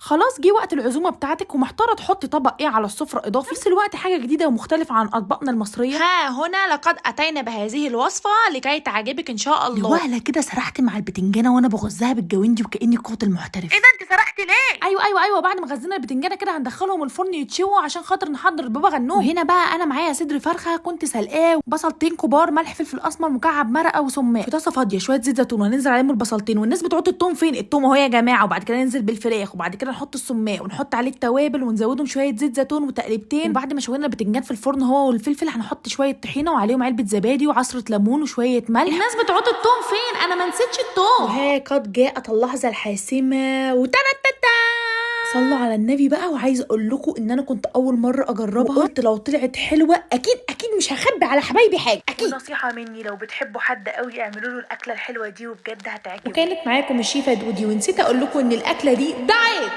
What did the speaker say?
خلاص جه وقت العزومه بتاعتك ومحتاره تحطي طبق ايه على السفره اضافي في نفس الوقت حاجه جديده ومختلفه عن اطباقنا المصريه. ها هنا لقد أتينا بهذه الوصفة لكي تعجبك إن شاء الله. لوهله كده سرحت مع البتنجانه وانا بغزها بالجوندي وكاني قاتل محترف. إيه ده أنت سرحتي ليه؟ ايوه بعد ما غزينا البتنجانه كده هندخلهم الفرن يتشووا عشان خاطر نحضر البابا غنوج. وهنا بقى انا معايا صدر فرخه كنت سلقاه وبصلتين كبار ملح فلفل اسمر مكعب مرقه وسماق في طاسه فاضيه شويه زيت زيتون وهننزل عليهم البصلتين. والناس بتحط التوم فين؟ التوم اهو يا جماعه. وبعد كده ننزل بالفراخ وبعد كده نحط السماق ونحط عليه التوابل ونزودهم شويه زيت زيتون وتقليبتين. وبعد ما شوينا البتنجان في الفرن هو والفلفل هنحط شويه طحينه وعليهم علبه زبادي وعصره ليمون وشويه ملح. الناس بتحط التوم فين؟ أنا ما نسيتش التوم. وها قد جاءت اللحظه الحاسمه صلوا على النبي بقى. وعايزه اقول لكم ان انا كنت اول مره اجربها وقلت لو طلعت حلوه اكيد مش هخبي على حبايبي حاجه اكيد. نصيحة مني لو بتحبوا حد قوي اعملوا له الأكلة الحلوة دي وبجد هتعجبه. وكانت معاكم الشيفه دودي ونسيت اقول لكم ان الاكله دي ده عيب.